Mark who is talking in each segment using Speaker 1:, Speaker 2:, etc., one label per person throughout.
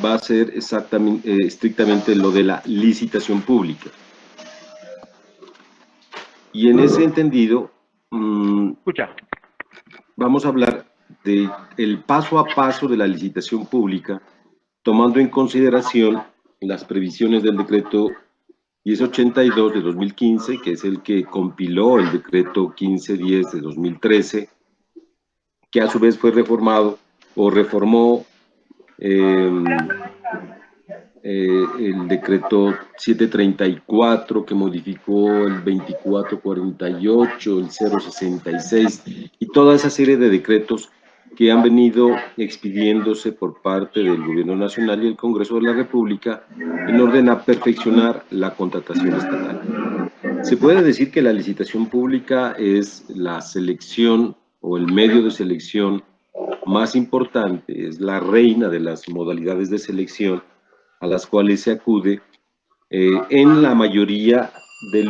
Speaker 1: va a ser exactamente, estrictamente lo de la licitación pública. Y en ese entendido, vamos a hablar del paso a paso de la licitación pública, tomando en consideración las previsiones del decreto 1082 de 2015, que es el que compiló el decreto 1510 de 2013, que a su vez fue reformado o reformó el decreto 734, que modificó el 2448, el 066 y toda esa serie de decretos que han venido expidiéndose por parte del Gobierno Nacional y el Congreso de la República en orden a perfeccionar la contratación estatal. Se puede decir que la licitación pública es la selección o el medio de selección más importante, es la reina de las modalidades de selección a las cuales se acude en la mayoría de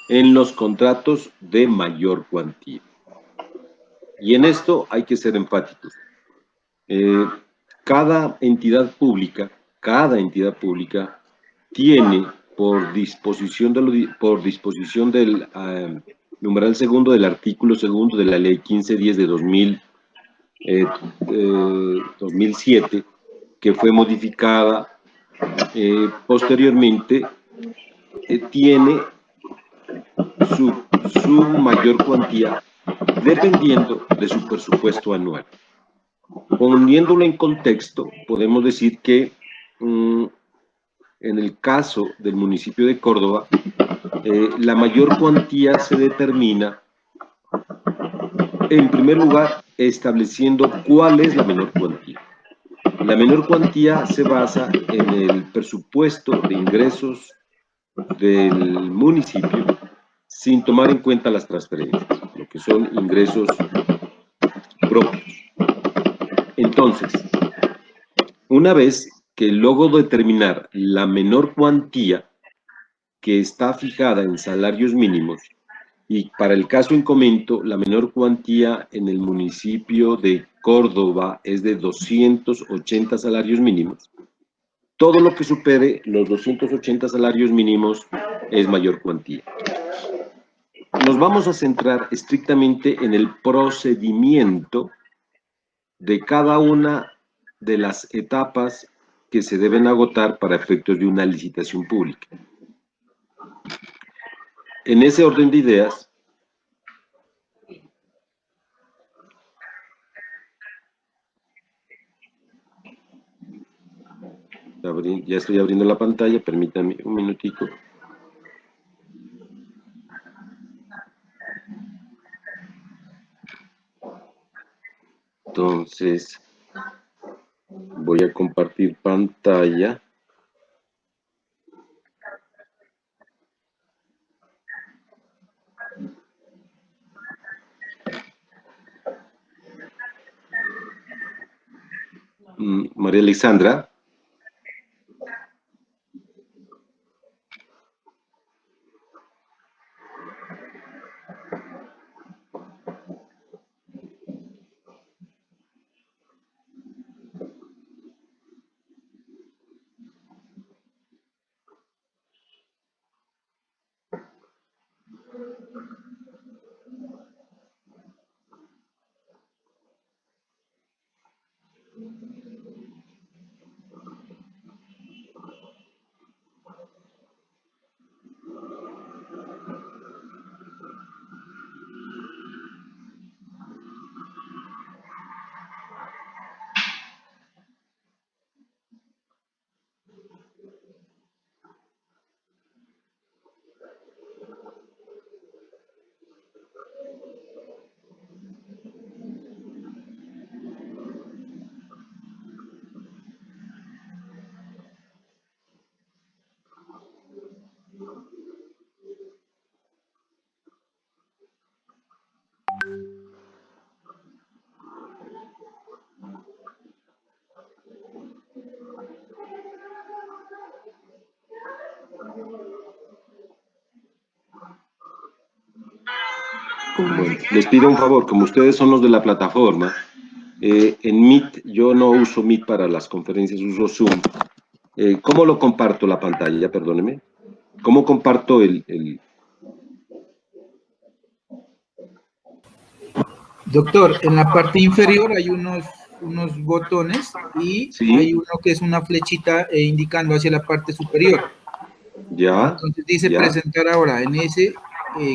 Speaker 1: en los contratos de mayor cuantía. Y en esto hay que ser enfáticos. Cada entidad pública tiene por disposición del numeral segundo del artículo segundo de la ley 1510 de 2007, que fue modificada posteriormente, tiene su mayor cuantía dependiendo de su presupuesto anual. Poniéndolo en contexto, podemos decir que en el caso del municipio de Córdoba, la mayor cuantía se determina, en primer lugar, estableciendo cuál es la menor cuantía. La menor cuantía se basa en el presupuesto de ingresos del municipio sin tomar en cuenta las transferencias, lo que son ingresos propios. Entonces, una vez que logro determinar la menor cuantía que está fijada en salarios mínimos, y para el caso en comento, la menor cuantía en el municipio de Córdoba es de 280 salarios mínimos. Todo lo que supere los 280 salarios mínimos es mayor cuantía. Nos vamos a centrar estrictamente en el procedimiento de cada una de las etapas que se deben agotar para efectos de una licitación pública. En ese orden de ideas, ya estoy abriendo la pantalla, permítanme un minutico. Entonces, voy a compartir pantalla. María Alexandra. Bueno, les pido un favor, como ustedes son los de la plataforma, En Meet, yo no uso Meet para las conferencias, uso Zoom. ¿Cómo lo comparto la pantalla? Perdóneme. ¿Cómo comparto el...
Speaker 2: Doctor, en la parte inferior hay unos botones y
Speaker 1: Sí,
Speaker 2: hay uno que es una flechita indicando hacia la parte superior.
Speaker 1: ya,
Speaker 2: Entonces dice
Speaker 1: ya.
Speaker 2: presentar ahora. En ese,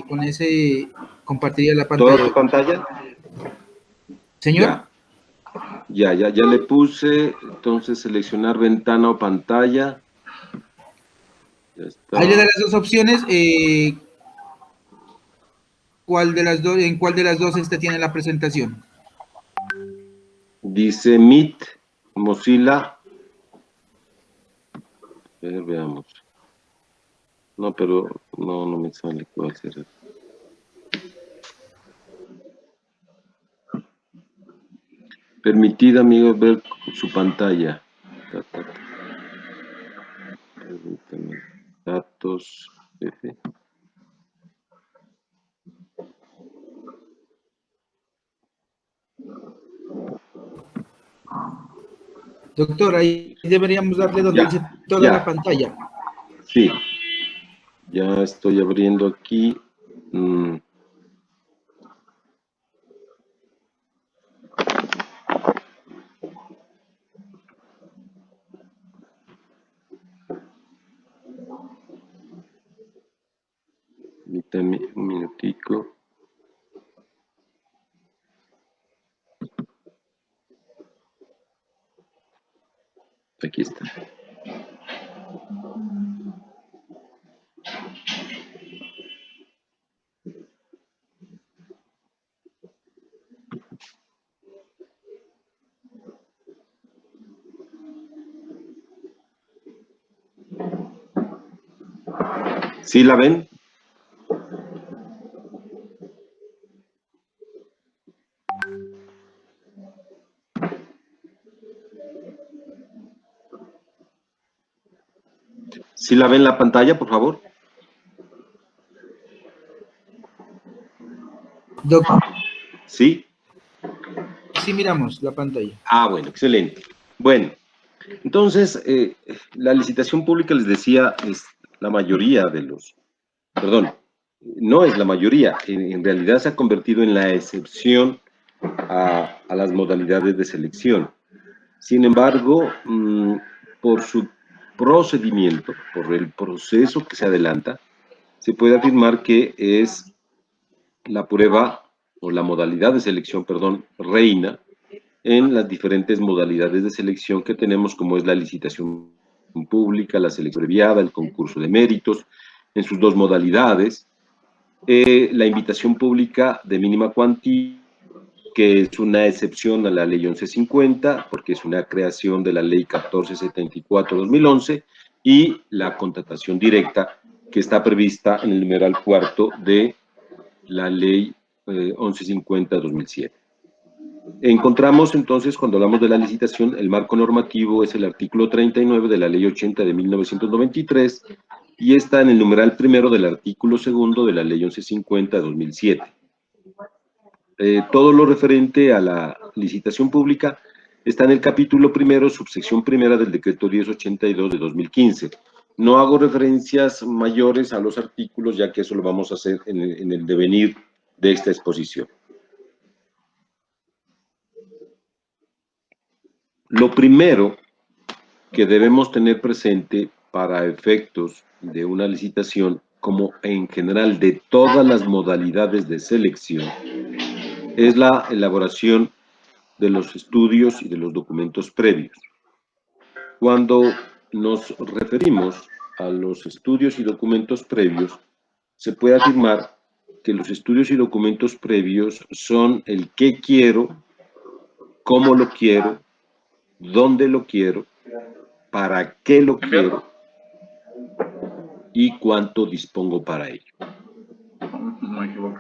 Speaker 2: con ese compartiría la
Speaker 1: ¿Toda
Speaker 2: pantalla.
Speaker 1: tu pantalla?
Speaker 2: Señor,
Speaker 1: Ya, ya le puse. Entonces, seleccionar ventana o pantalla. Ya
Speaker 2: ahí le da
Speaker 1: está.
Speaker 2: las dos opciones. ¿Cuál de las dos, en cuál de las dos tiene la presentación?
Speaker 1: Dice Meet, Mozilla. A ver, veamos. No, pero no me sale cuál será. Permitid, amigos, ver su pantalla. Ta. Permítame. Datos. F.
Speaker 2: Doctor, ahí deberíamos darle donde
Speaker 1: Ya,
Speaker 2: dice toda la
Speaker 1: ya.
Speaker 2: pantalla.
Speaker 1: Sí, ya estoy abriendo aquí. Permítame un minutico. Aquí está. ¿Sí la ven? ¿Sí la ven la pantalla, por favor?
Speaker 2: Doctor,
Speaker 1: ¿Sí?
Speaker 2: sí miramos la pantalla.
Speaker 1: Ah, bueno, excelente. Bueno, entonces, la licitación pública, les decía, es la mayoría de los, perdón, no es la mayoría, en realidad se ha convertido en la excepción a las modalidades de selección. Sin embargo, por su procedimiento, por el proceso que se adelanta, se puede afirmar que es la prueba o la modalidad de selección, perdón, reina en las diferentes modalidades de selección que tenemos, como es la licitación pública, la selección abreviada, el concurso de méritos, en sus dos modalidades, la invitación pública de mínima cuantía, que es una excepción a la ley 1150, porque es una creación de la ley 1474-2011, y la contratación directa, que está prevista en el numeral cuarto de la ley 1150-2007. Encontramos entonces, cuando hablamos de la licitación, el marco normativo es el artículo 39 de la ley 80 de 1993 y está en el numeral primero del artículo segundo de la ley 1150 de 2007. Todo lo referente a la licitación pública está en el capítulo primero, subsección primera del decreto 1082 de 2015. No hago referencias mayores a los artículos, ya que eso lo vamos a hacer en el devenir de esta exposición. Lo primero que debemos tener presente para efectos de una licitación, como en general de todas las modalidades de selección, es la elaboración de los estudios y de los documentos previos. Cuando nos referimos a los estudios y documentos previos, se puede afirmar que los estudios y documentos previos son el qué quiero, cómo lo quiero, dónde lo quiero, para qué lo quiero y cuánto dispongo para ello.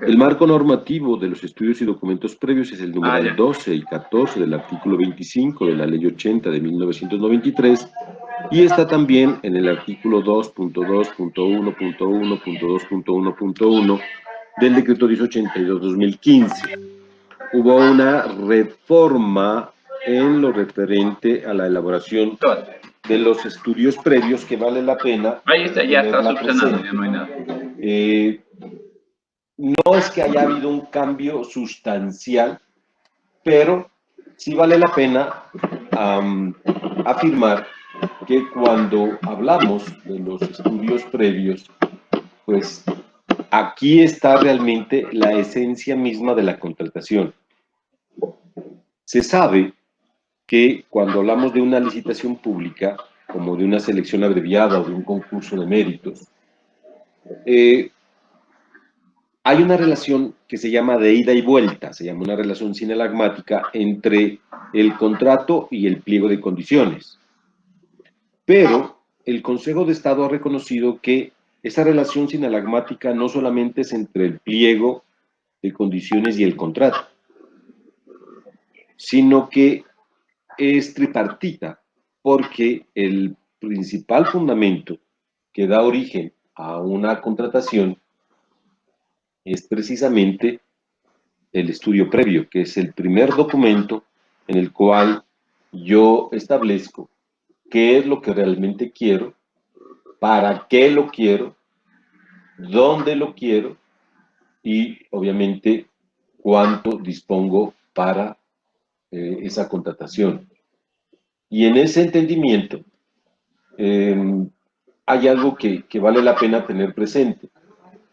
Speaker 1: El marco normativo de los estudios y documentos previos es el numeral 12 y 14 del artículo 25 de la ley 80 de 1993 y está también en el artículo 2.2.1.1.2.1.1 del decreto 1082-2015. hubo una reforma en lo referente a la elaboración de los estudios previos que vale la pena
Speaker 3: Ahí está, ya está
Speaker 1: tenerla
Speaker 3: subsanado,
Speaker 1: presente.
Speaker 3: ya no hay nada.
Speaker 1: No es que haya habido un cambio sustancial, pero sí vale la pena afirmar que cuando hablamos de los estudios previos, pues aquí está realmente la esencia misma de la contratación. Se sabe que cuando hablamos de una licitación pública, como de una selección abreviada o de un concurso de méritos, hay una relación que se llama de ida y vuelta, se llama una relación sinalagmática entre el contrato y el pliego de condiciones. Pero el Consejo de Estado ha reconocido que esa relación sinalagmática no solamente es entre el pliego de condiciones y el contrato, sino que es tripartita, porque el principal fundamento que da origen a una contratación es precisamente el estudio previo, que es el primer documento en el cual yo establezco qué es lo que realmente quiero, para qué lo quiero, dónde lo quiero y obviamente cuánto dispongo para esa contratación. Y en ese entendimiento hay algo que vale la pena tener presente.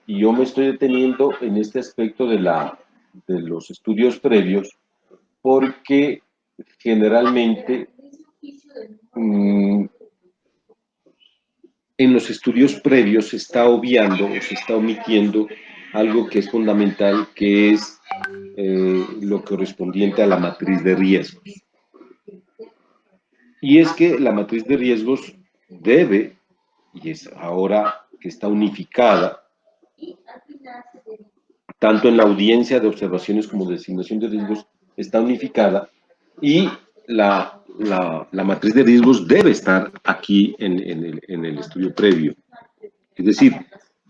Speaker 1: Y yo me estoy deteniendo en este aspecto de los estudios previos porque generalmente en los estudios previos se está obviando o se está omitiendo algo que es fundamental, que es lo correspondiente a la matriz de riesgos. Y es que la matriz de riesgos debe, y es ahora que está unificada, tanto en la audiencia de observaciones como de designación de riesgos, está unificada y la matriz de riesgos debe estar aquí en el estudio previo. Es decir,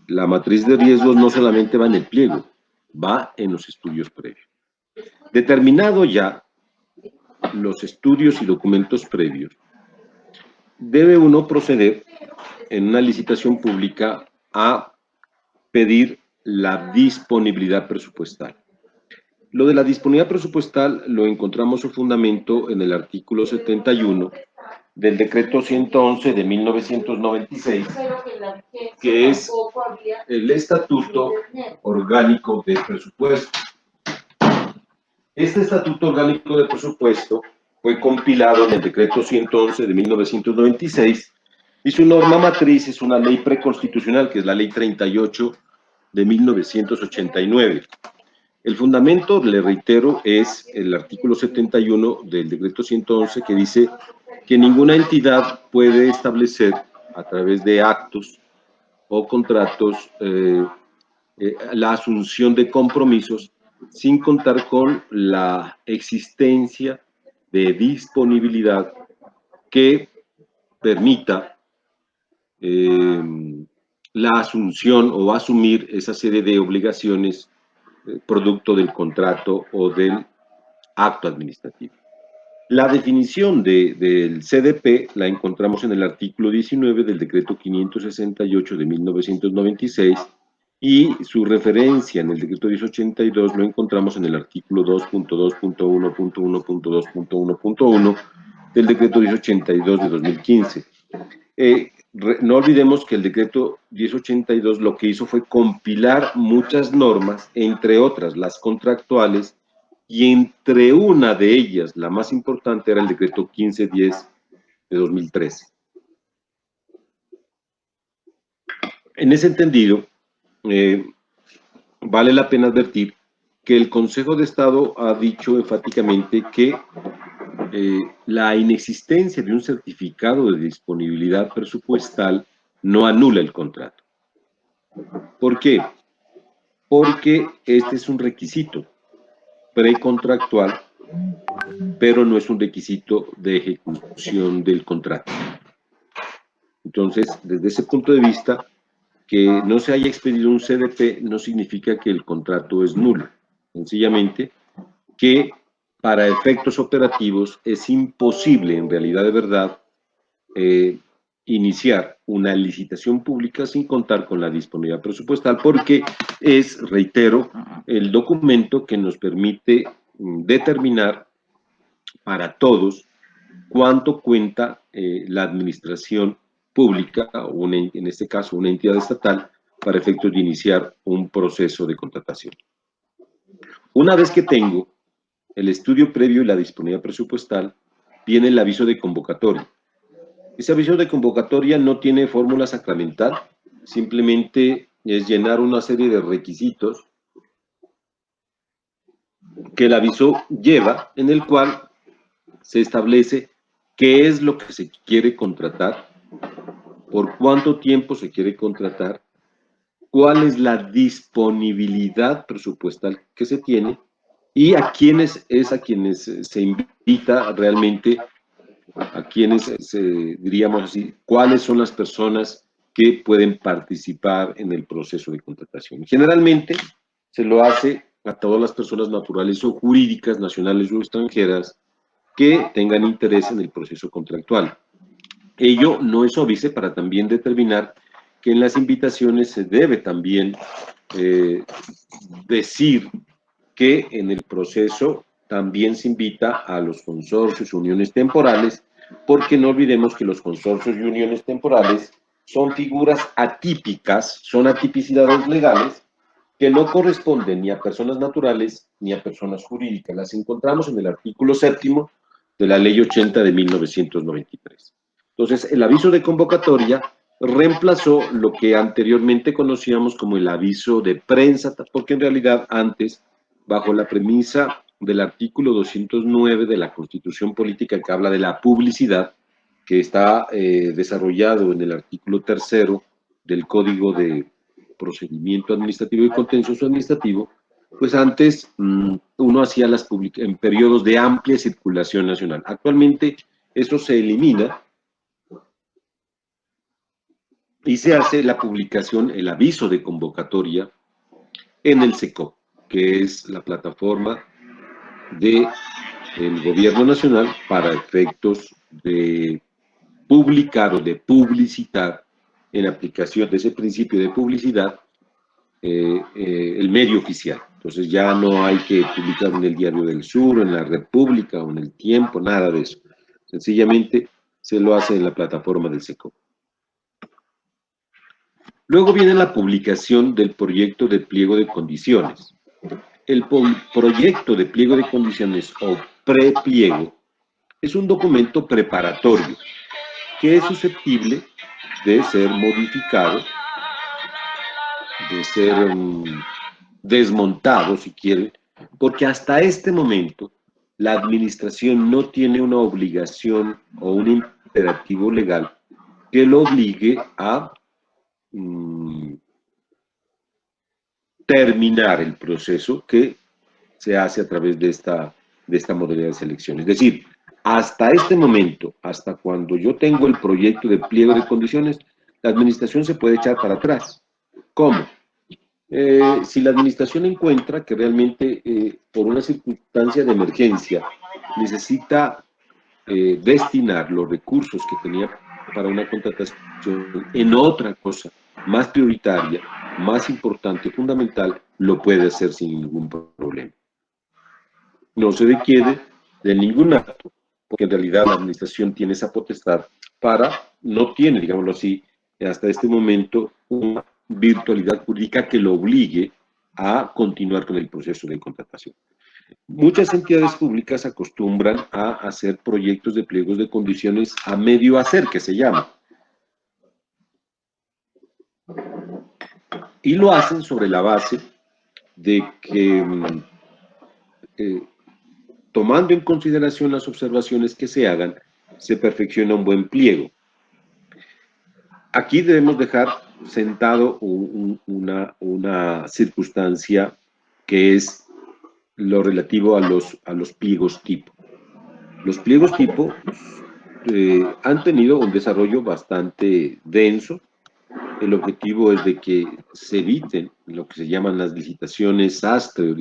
Speaker 1: la matriz de riesgos no solamente va en el pliego, va en los estudios previos. Determinado ya los estudios y documentos previos, debe uno proceder en una licitación pública a pedir la disponibilidad presupuestal. Lo de la disponibilidad presupuestal lo encontramos su fundamento en el artículo 71 del decreto 111 de 1996, que es el Estatuto Orgánico de Presupuesto. Este Estatuto Orgánico de Presupuesto fue compilado en el decreto 111 de 1996 y su norma matriz es una ley preconstitucional, que es la ley 38 de 1989. El fundamento, le reitero, es el artículo 71 del decreto 111, que dice que ninguna entidad puede establecer a través de actos o contratos la asunción de compromisos sin contar con la existencia de disponibilidad que permita la asunción o asumir esa serie de obligaciones producto del contrato o del acto administrativo. La definición del CDP la encontramos en el artículo 19 del decreto 568 de 1996 y su referencia en el decreto 1082 lo encontramos en el artículo 2.2.1.1.2.1.1 del decreto 1082 de 2015. No olvidemos que el decreto 1082 lo que hizo fue compilar muchas normas, entre otras las contractuales, y entre una de ellas, la más importante, era el decreto 1510 de 2013. En ese entendido, vale la pena advertir que el Consejo de Estado ha dicho enfáticamente que la inexistencia de un certificado de disponibilidad presupuestal no anula el contrato. ¿Por qué? Porque este es un requisito precontractual, pero no es un requisito de ejecución del contrato. Entonces, desde ese punto de vista, que no se haya expedido un CDP no significa que el contrato es nulo. Sencillamente, que para efectos operativos es imposible, en realidad de verdad, iniciar una licitación pública sin contar con la disponibilidad presupuestal, porque es, reitero, el documento que nos permite determinar para todos cuánto cuenta la administración pública, o en este caso una entidad estatal, para efectos de iniciar un proceso de contratación. Una vez que tengo el estudio previo y la disponibilidad presupuestal, viene el aviso de convocatoria. Ese aviso de convocatoria no tiene fórmula sacramental, simplemente es llenar una serie de requisitos que el aviso lleva, en el cual se establece qué es lo que se quiere contratar, por cuánto tiempo se quiere contratar, cuál es la disponibilidad presupuestal que se tiene y a quienes se invita realmente, a quienes diríamos así, cuáles son las personas que pueden participar en el proceso de contratación. Generalmente se lo hace a todas las personas naturales o jurídicas, nacionales o extranjeras, que tengan interés en el proceso contractual. Ello no es óbice para también determinar que en las invitaciones se debe también decir que en el proceso también se invita a los consorcios, uniones temporales, porque no olvidemos que los consorcios y uniones temporales son figuras atípicas, son atipicidades legales que no corresponden ni a personas naturales ni a personas jurídicas. Las encontramos en el artículo 7º de la Ley 80 de 1993. Entonces, el aviso de convocatoria reemplazó lo que anteriormente conocíamos como el aviso de prensa, porque en realidad antes, bajo la premisa del artículo 209 de la Constitución Política, que habla de la publicidad, que está desarrollado en el artículo 3º del Código de Procedimiento Administrativo y Contencioso Administrativo, pues antes uno hacía las en periodos de amplia circulación nacional. Actualmente eso se elimina y se hace la publicación, el aviso de convocatoria en el SECOP, que es la plataforma del Gobierno Nacional para efectos de publicar o de publicitar, en aplicación de ese principio de publicidad, el medio oficial. Entonces ya no hay que publicar en el Diario del Sur, en la República o en el Tiempo, nada de eso. Sencillamente se lo hace en la plataforma del SECOP. Luego viene la publicación del proyecto de pliego de condiciones. El proyecto de pliego de condiciones o prepliego es un documento preparatorio que es susceptible de ser modificado, de ser desmontado, si quieren, porque hasta este momento la administración no tiene una obligación o un imperativo legal que lo obligue a terminar el proceso que se hace a través de esta modalidad de selección. Es decir, hasta este momento, hasta cuando yo tengo el proyecto de pliego de condiciones, la administración se puede echar para atrás. ¿Cómo? Si la administración encuentra que realmente por una circunstancia de emergencia necesita destinar los recursos que tenía para una contratación en otra cosa más prioritaria, más importante, fundamental, lo puede hacer sin ningún problema. No se requiere de ningún acto, porque en realidad la administración tiene esa potestad no tiene, digámoslo así, hasta este momento, una virtualidad jurídica que lo obligue a continuar con el proceso de contratación. Muchas entidades públicas acostumbran a hacer proyectos de pliegos de condiciones a medio hacer, que se llama. Y lo hacen sobre la base de que, tomando en consideración las observaciones que se hagan, se perfecciona un buen pliego. Aquí debemos dejar sentado una circunstancia que es lo relativo a los pliegos tipo. Los pliegos tipo han tenido un desarrollo bastante denso, el objetivo es de que se eviten lo que se llaman las licitaciones sastre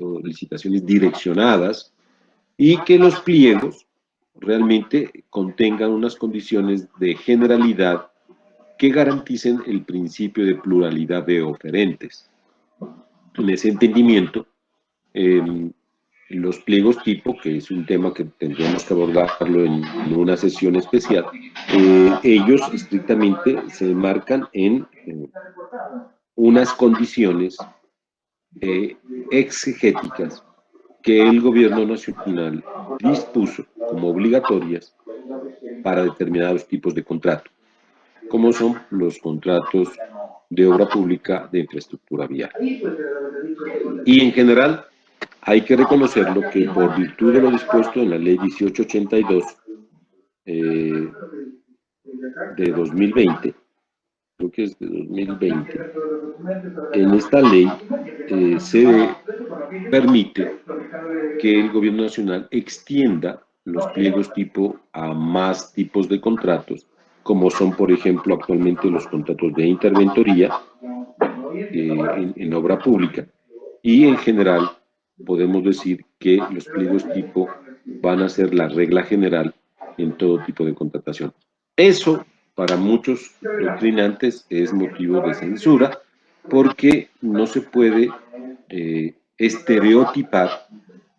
Speaker 1: o licitaciones direccionadas, y que los pliegos realmente contengan unas condiciones de generalidad que garanticen el principio de pluralidad de oferentes. En ese entendimiento, los pliegos tipo, que es un tema que tendríamos que abordarlo en una sesión especial, ellos estrictamente se enmarcan en unas condiciones exegéticas que el gobierno nacional dispuso como obligatorias para determinados tipos de contrato, como son los contratos de obra pública de infraestructura vial. Y en general, hay que reconocerlo que por virtud de lo dispuesto en la ley 1882 de 2020, creo que es de 2020, en esta ley se permite que el gobierno nacional extienda los pliegos tipo a más tipos de contratos, como son, por ejemplo, actualmente los contratos de interventoría en obra pública, y en general podemos decir que los pliegos tipo van a ser la regla general en todo tipo de contratación. Eso, para muchos doctrinantes, es motivo de censura, porque no se puede estereotipar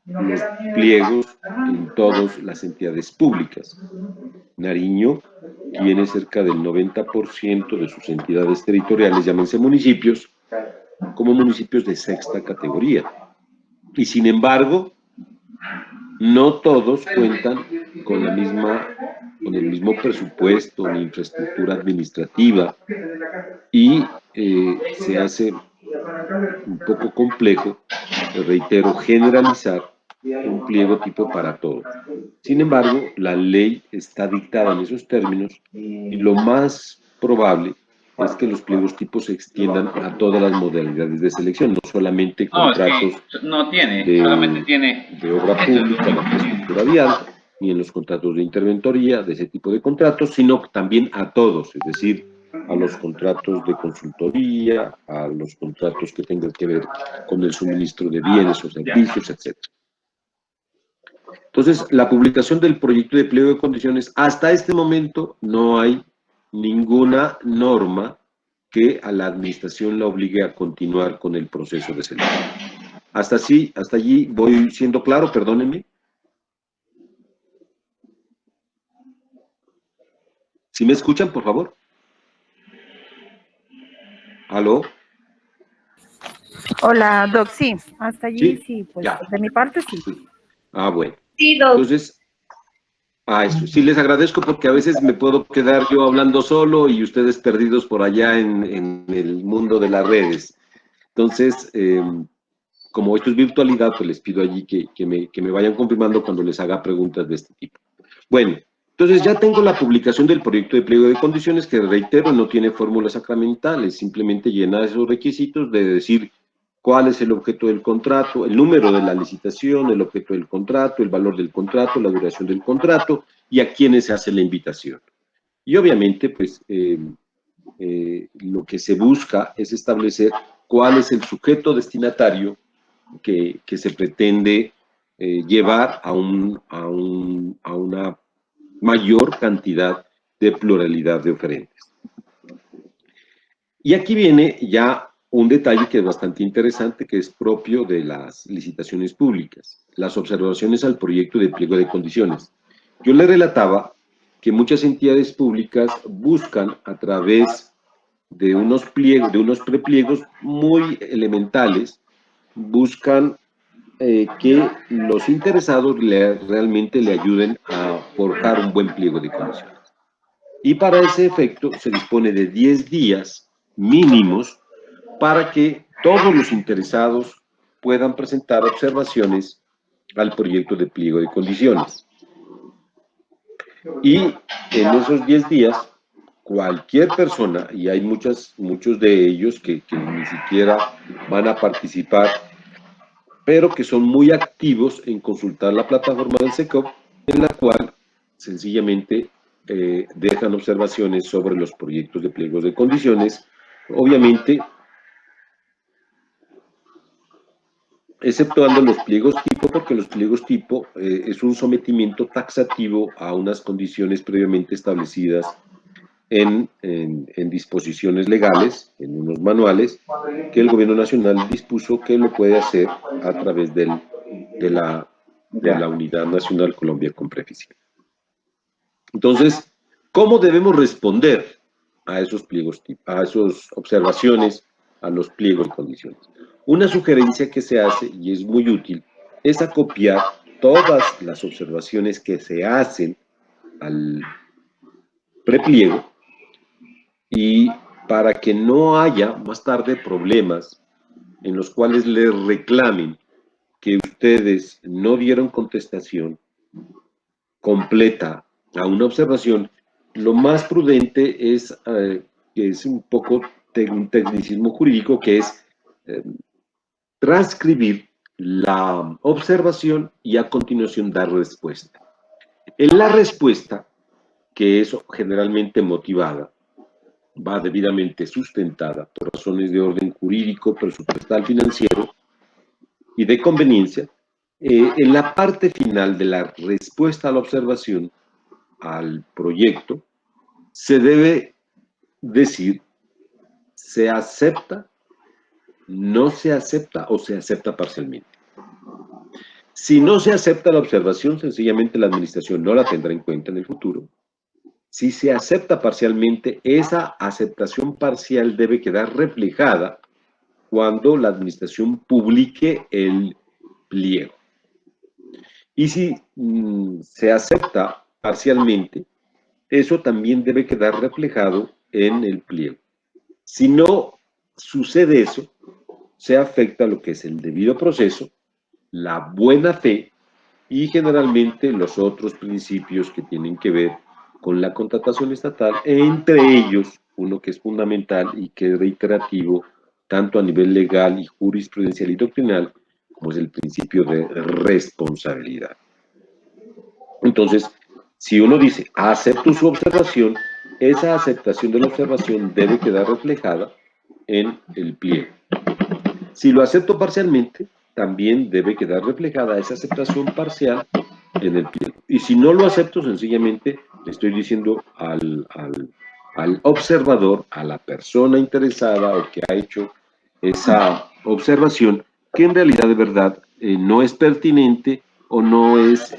Speaker 1: los pliegos en todas las entidades públicas. Nariño tiene cerca del 90% de sus entidades territoriales, llámense municipios, como municipios de sexta categoría. Y sin embargo, no todos cuentan con con el mismo presupuesto ni infraestructura administrativa, y se hace un poco complejo, reitero, generalizar un pliego tipo para todos. Sin embargo, la ley está dictada en esos términos, y lo más probable es que los pliegos tipos se extiendan a todas las modalidades de selección, no solamente contratos de obra pública, de infraestructura vial, ni en los contratos de interventoría, de ese tipo de contratos, sino también a todos, es decir, a los contratos de consultoría, a los contratos que tengan que ver con el suministro de bienes o servicios, etc. Entonces, la publicación del proyecto de pliego de condiciones, hasta este momento no hay ninguna norma que a la administración la obligue a continuar con el proceso de selección. Hasta allí voy siendo claro, perdónenme. ¿Sí me escuchan, por favor? ¿Aló?
Speaker 3: Hola, Doc, sí, hasta allí sí, pues
Speaker 1: ya.
Speaker 3: de mi parte sí.
Speaker 1: Ah, bueno.
Speaker 3: Sí, Doc.
Speaker 1: Entonces, eso, sí les agradezco, porque a veces me puedo quedar yo hablando solo y ustedes perdidos por allá en el mundo de las redes. Entonces, como esto es virtualidad, pues les pido allí que me vayan confirmando cuando les haga preguntas de este tipo. Bueno, entonces ya tengo la publicación del proyecto de pliego de condiciones, que reitero, no tiene fórmulas sacramentales, simplemente llena esos requisitos de decir cuál es el objeto del contrato, el número de la licitación, el objeto del contrato, el valor del contrato, la duración del contrato y a quiénes se hace la invitación. Y obviamente, pues, lo que se busca es establecer cuál es el sujeto destinatario que se pretende llevar a una mayor cantidad de pluralidad de oferentes. Y aquí viene ya un detalle que es bastante interesante, que es propio de las licitaciones públicas: las observaciones al proyecto de pliego de condiciones. Yo le relataba que muchas entidades públicas buscan, a través de unos pliegos, de unos prepliegos muy elementales, buscan que los interesados realmente le ayuden a forjar un buen pliego de condiciones. Y para ese efecto se dispone de 10 días mínimos para que todos los interesados puedan presentar observaciones al proyecto de pliego de condiciones. Y en esos 10 días, cualquier persona, y hay muchos de ellos que ni siquiera van a participar, pero que son muy activos en consultar la plataforma del SECOP, en la cual sencillamente dejan observaciones sobre los proyectos de pliegos de condiciones, obviamente, exceptuando los pliegos tipo, porque los pliegos tipo es un sometimiento taxativo a unas condiciones previamente establecidas en disposiciones legales, en unos manuales, que el gobierno nacional dispuso que lo puede hacer a través de la Unidad Nacional Colombia con Preficil. Entonces, ¿cómo debemos responder a esos pliegos, a esas observaciones, a los pliegos de condiciones? Una sugerencia que se hace, y es muy útil, es acopiar todas las observaciones que se hacen al prepliego, y para que no haya más tarde problemas en los cuales les reclamen que ustedes no dieron contestación completa a una observación, lo más prudente es, que es un poco un tecnicismo jurídico, que es transcribir la observación y a continuación dar respuesta. En la respuesta, que es generalmente motivada, va debidamente sustentada por razones de orden jurídico, presupuestal, financiero y de conveniencia, en la parte final de la respuesta a la observación, al proyecto, se debe decir se acepta, no se acepta o se acepta parcialmente. Si no se acepta la observación, sencillamente la administración no la tendrá en cuenta en el futuro. Si se acepta parcialmente, esa aceptación parcial debe quedar reflejada cuando la administración publique el pliego. Y si se acepta parcialmente, eso también debe quedar reflejado en el pliego. Si no sucede eso, se afecta lo que es el debido proceso, la buena fe y generalmente los otros principios que tienen que ver con la contratación estatal, entre ellos uno que es fundamental y que es reiterativo tanto a nivel legal y jurisprudencial y doctrinal, como es el principio de responsabilidad. Entonces, si uno dice, acepto su observación, esa aceptación de la observación debe quedar reflejada en el pliego. Si lo acepto parcialmente, también debe quedar reflejada esa aceptación parcial en el pliego. Y si no lo acepto, sencillamente le estoy diciendo al observador, a la persona interesada o que ha hecho esa observación, que en realidad de verdad no es pertinente o no es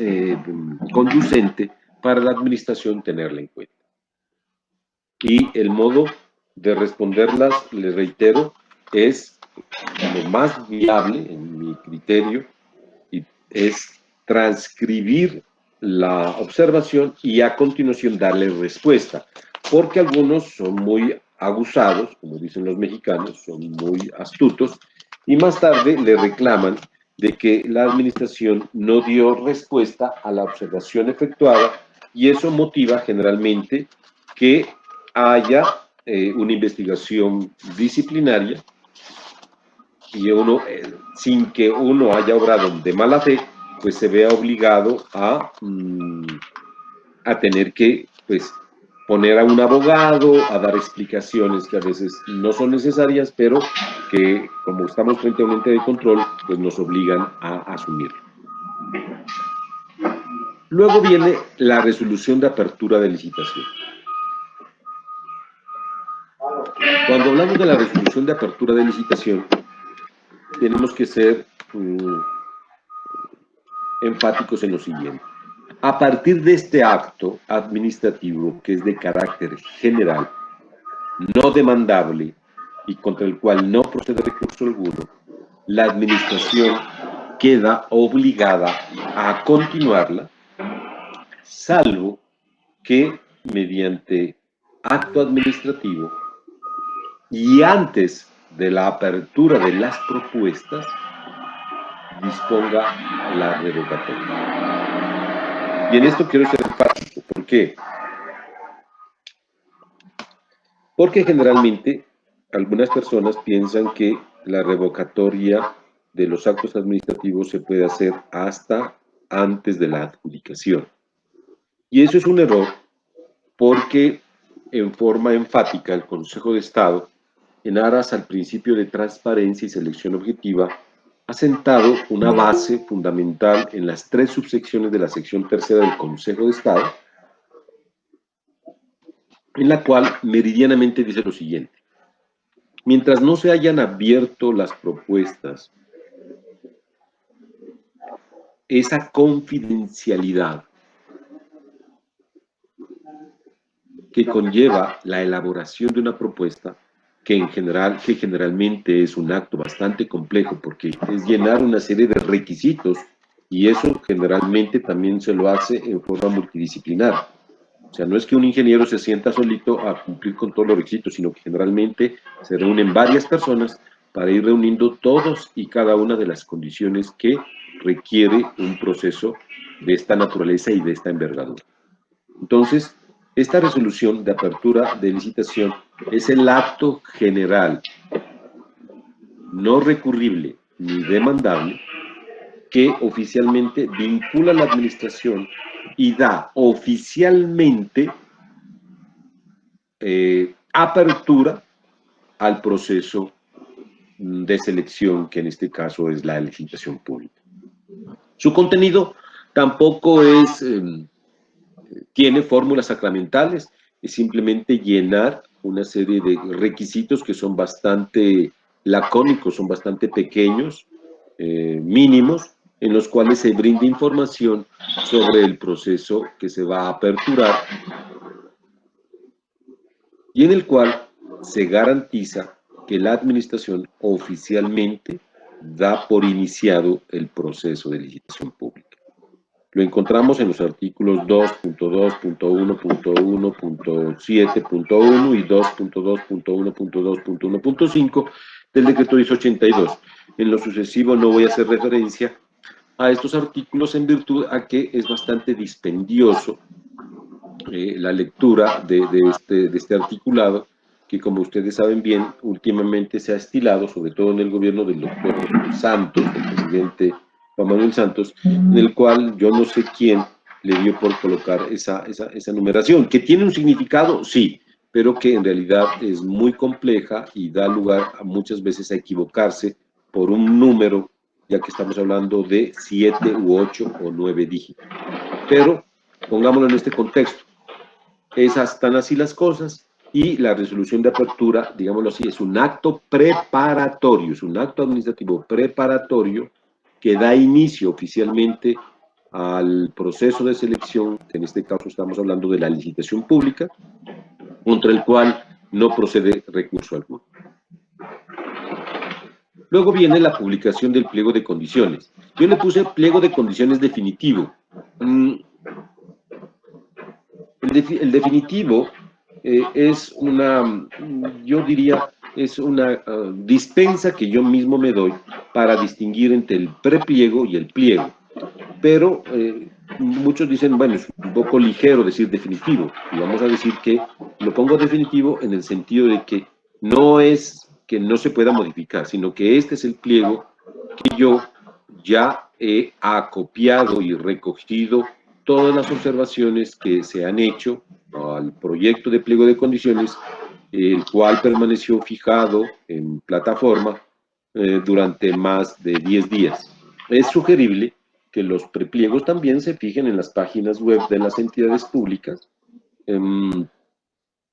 Speaker 1: conducente para la administración tenerla en cuenta. Y el modo de responderlas, les reitero, es lo más viable, en mi criterio, y es transcribir la observación y a continuación darle respuesta, porque algunos son muy aguzados, como dicen los mexicanos, son muy astutos, y más tarde le reclaman de que la administración no dio respuesta a la observación efectuada, y eso motiva generalmente que haya una investigación disciplinaria, y uno, sin que uno haya obrado de mala fe, pues se vea obligado a tener que, pues, poner a un abogado, a dar explicaciones que a veces no son necesarias, pero que, como estamos frente a un ente de control, pues nos obligan a asumirlo. Luego viene la resolución de apertura de licitación. Cuando hablamos de la resolución de apertura de licitación, tenemos que ser enfáticos en lo siguiente. A partir de este acto administrativo, que es de carácter general, no demandable y contra el cual no procede recurso alguno, la administración queda obligada a continuarla, salvo que mediante acto administrativo y antes de la apertura de las propuestas, disponga la revocatoria. Y en esto quiero ser enfático. ¿Por qué? Porque generalmente algunas personas piensan que la revocatoria de los actos administrativos se puede hacer hasta antes de la adjudicación. Y eso es un error, porque en forma enfática el Consejo de Estado, en aras al principio de transparencia y selección objetiva, ha sentado una base fundamental en las 3 subsecciones de la sección tercera del Consejo de Estado, en la cual meridianamente dice lo siguiente: mientras no se hayan abierto las propuestas, esa confidencialidad que conlleva la elaboración de una propuesta, que generalmente es un acto bastante complejo, porque es llenar una serie de requisitos, y eso generalmente también se lo hace en forma multidisciplinar. O sea, no es que un ingeniero se sienta solito a cumplir con todos los requisitos, sino que generalmente se reúnen varias personas para ir reuniendo todos y cada una de las condiciones que requiere un proceso de esta naturaleza y de esta envergadura. Entonces, esta resolución de apertura de licitación es el acto general, no recurrible ni demandable, que oficialmente vincula a la administración y da oficialmente apertura al proceso de selección, que en este caso es la licitación pública. Su contenido tampoco tiene fórmulas sacramentales, es simplemente llenar una serie de requisitos que son bastante lacónicos, son bastante pequeños, mínimos, en los cuales se brinda información sobre el proceso que se va a aperturar y en el cual se garantiza que la administración oficialmente da por iniciado el proceso de licitación pública. Lo encontramos en los artículos 2.2.1.1.7.1 y 2.2.1.2.1.5 del decreto 1082. En lo sucesivo no voy a hacer referencia a estos artículos en virtud a que es bastante dispendioso la lectura de este articulado, que como ustedes saben bien, últimamente se ha estilado, sobre todo en el gobierno del doctor Santos, del presidente Juan Manuel Santos, en el cual yo no sé quién le dio por colocar esa numeración, que tiene un significado, sí, pero que en realidad es muy compleja y da lugar a muchas veces a equivocarse por un número, ya que estamos hablando de 7 u 8 o 9 dígitos. Pero pongámoslo en este contexto. Están así las cosas, y la resolución de apertura, digámoslo así, es un acto preparatorio, es un acto administrativo preparatorio que da inicio oficialmente al proceso de selección, que en este caso estamos hablando de la licitación pública, contra el cual no procede recurso alguno. Luego viene la publicación del pliego de condiciones. Yo le puse pliego de condiciones definitivo. El definitivo es una, yo diría, es una dispensa que yo mismo me doy para distinguir entre el prepliego y el pliego. Pero muchos dicen, bueno, es un poco ligero decir definitivo, y vamos a decir que lo pongo definitivo en el sentido de que no es que no se pueda modificar, sino que este es el pliego que yo ya he acopiado y recogido todas las observaciones que se han hecho al proyecto de pliego de condiciones, el cual permaneció fijado en plataforma durante más de 10 días. Es sugerible que los prepliegos también se fijen en las páginas web de las entidades públicas, en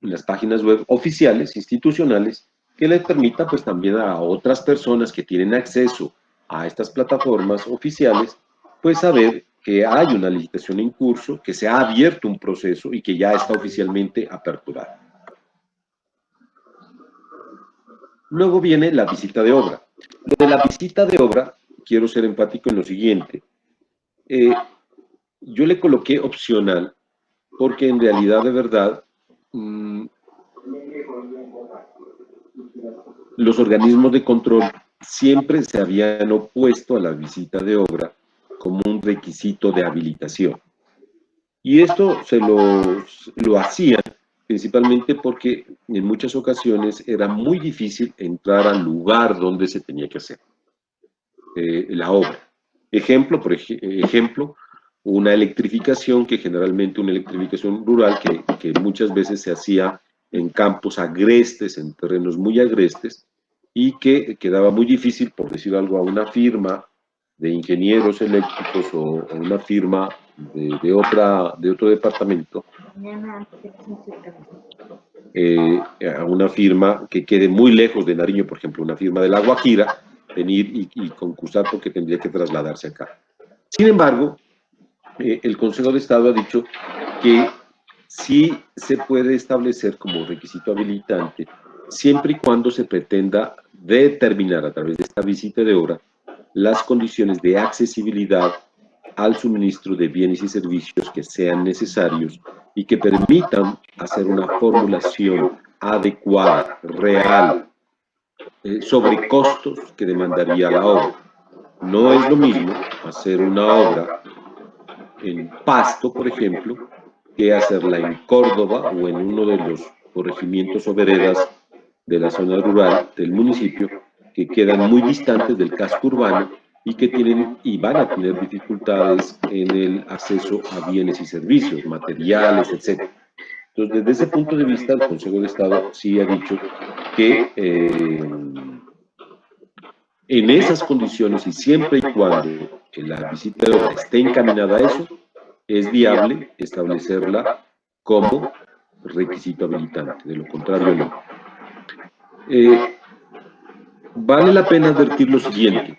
Speaker 1: las páginas web oficiales, institucionales, que les permita pues también a otras personas que tienen acceso a estas plataformas oficiales, pues saber que hay una licitación en curso, que se ha abierto un proceso y que ya está oficialmente aperturado. Luego viene la visita de obra. Lo de la visita de obra, quiero ser enfático en lo siguiente. Yo le coloqué opcional porque en realidad, de verdad, los organismos de control siempre se habían opuesto a la visita de obra como un requisito de habilitación. Y esto lo hacían principalmente porque en muchas ocasiones era muy difícil entrar al lugar donde se tenía que hacer la obra. Ejemplo, una electrificación, que generalmente una electrificación rural que muchas veces se hacía en campos agrestes, en terrenos muy agrestes, y que quedaba muy difícil, por decir algo, a una firma de ingenieros eléctricos o una firma de otro departamento, a una firma que quede muy lejos de Nariño, por ejemplo, una firma de La Guajira, venir y concursar porque tendría que trasladarse acá. Sin embargo, el Consejo de Estado ha dicho que sí se puede establecer como requisito habilitante siempre y cuando se pretenda determinar a través de esta visita de obra las condiciones de accesibilidad al suministro de bienes y servicios que sean necesarios y que permitan hacer una formulación adecuada, real, sobre costos que demandaría la obra. No es lo mismo hacer una obra en Pasto, por ejemplo, que hacerla en Córdoba o en uno de los corregimientos o veredas de la zona rural del municipio, que quedan muy distantes del casco urbano y que tienen y van a tener dificultades en el acceso a bienes y servicios, materiales, etc. Entonces, desde ese punto de vista, el Consejo de Estado sí ha dicho que en esas condiciones y siempre y cuando la visita de obra esté encaminada a eso, es viable establecerla como requisito habilitante, de lo contrario no. Vale la pena advertir lo siguiente.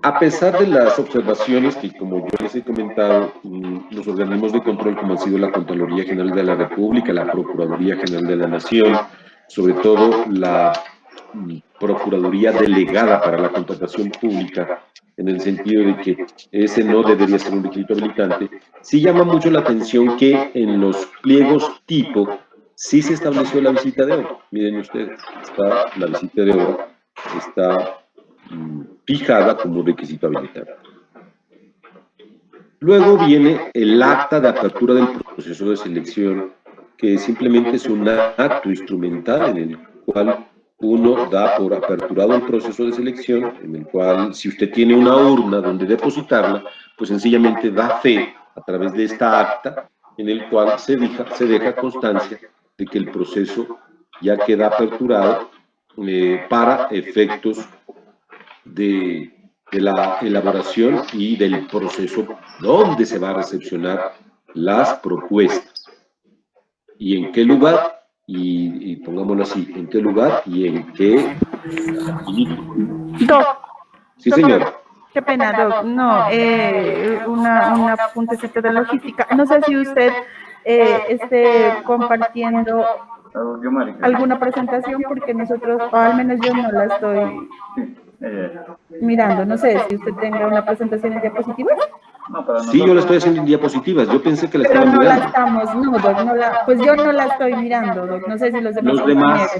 Speaker 1: A pesar de las observaciones que, como yo les he comentado, los organismos de control, como han sido la Contraloría General de la República, la Procuraduría General de la Nación, sobre todo la Procuraduría Delegada para la Contratación Pública, en el sentido de que ese no debería ser un requisito habilitante, sí llama mucho la atención que en los pliegos tipo sí se estableció la visita de obra. Miren ustedes, está la visita de obra, está fijada como requisito habilitante. Luego viene el acta de apertura del proceso de selección, que simplemente es un acto instrumental en el cual uno da por aperturado el proceso de selección, en el cual, si usted tiene una urna donde depositarla, pues sencillamente da fe a través de esta acta, en el cual se deja constancia de que el proceso ya queda aperturado para efectos de la elaboración y del proceso donde se va a recepcionar las propuestas. ¿Y en qué lugar? Y pongámoslo así, ¿en qué lugar y en qué?
Speaker 3: Doc.
Speaker 1: Sí, señor.
Speaker 3: Qué pena, Doc. No, un apuntecito de logística. No sé si usted esté compartiendo alguna presentación, porque nosotros, o al menos yo no la estoy mirando. No sé si usted tenga una presentación en diapositivas.
Speaker 1: Sí, yo la estoy haciendo en diapositivas. Yo pensé que la estaba mirando.
Speaker 3: Pero no la estamos, no, Doc, no la, pues yo no la estoy mirando, Doc. No sé si los demás compañeros.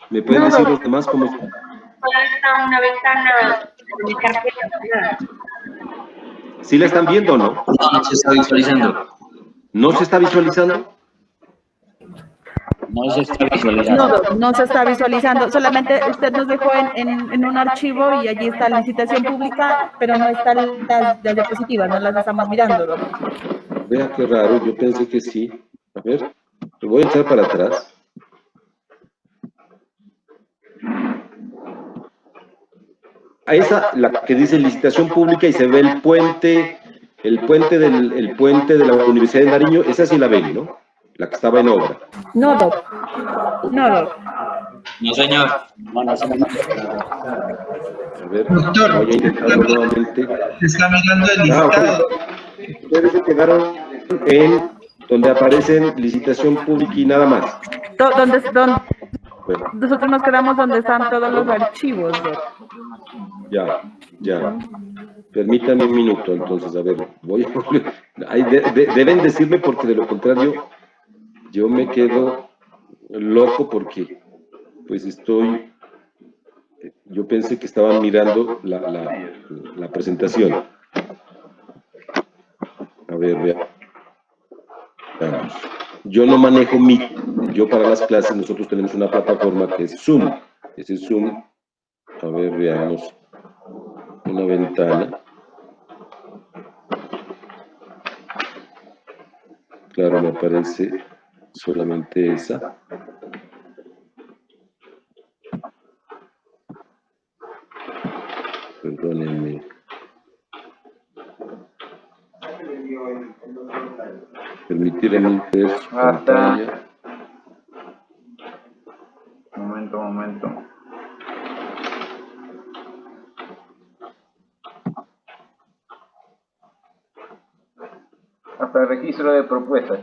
Speaker 1: ¿Me pueden decir los demás cómo están?
Speaker 4: Está una ventana de carpeta.
Speaker 1: ¿Sí la están viendo o no?
Speaker 5: No se está visualizando.
Speaker 1: ¿No se está visualizando?
Speaker 5: No se está visualizando.
Speaker 3: No, no se está visualizando. Solamente usted nos dejó en un archivo y allí está la licitación pública, pero no están las diapositivas, no las estamos mirando, Doc.
Speaker 1: Vea qué raro, yo pensé que sí. A ver, lo voy a echar para atrás. A esa, la que dice licitación pública y se ve el puente de la Universidad de Nariño, esa sí la ven, ¿no? La que estaba en obra.
Speaker 3: No, Doc. No, Doc.
Speaker 5: No, señor. No, señor.
Speaker 1: A ver,
Speaker 2: Doctor,
Speaker 1: voy a intentarlo nuevamente.
Speaker 2: está mirando el listado.
Speaker 1: Ustedes se quedaron en donde aparecen licitación pública y nada más.
Speaker 3: ¿Dónde?
Speaker 1: Bueno,
Speaker 3: Nosotros nos quedamos donde están todos los archivos, Doc.
Speaker 1: ya. Permítanme un minuto, entonces, a ver, voy a... deben decirme porque de lo contrario yo me quedo loco porque pues yo pensé que estaban mirando la presentación. A ver, veamos. Yo no manejo Meet. Yo para las clases nosotros tenemos una plataforma que es Zoom. ese zoom. A ver, veamos una ventana. Claro, me aparece solamente esa. Perdónenme. Permitirme ver su pantalla.
Speaker 6: Momento. Hasta el registro de propuestas.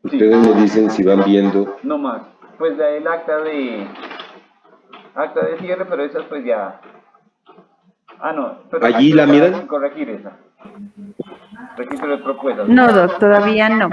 Speaker 1: Ustedes me dicen si van viendo.
Speaker 6: No más. Pues el acta de cierre, pero esas pues ya. Ah, no. Pero
Speaker 1: ¿Allí la miran?
Speaker 6: corregir esa. Registro de propuestas.
Speaker 3: No, doc, todavía no.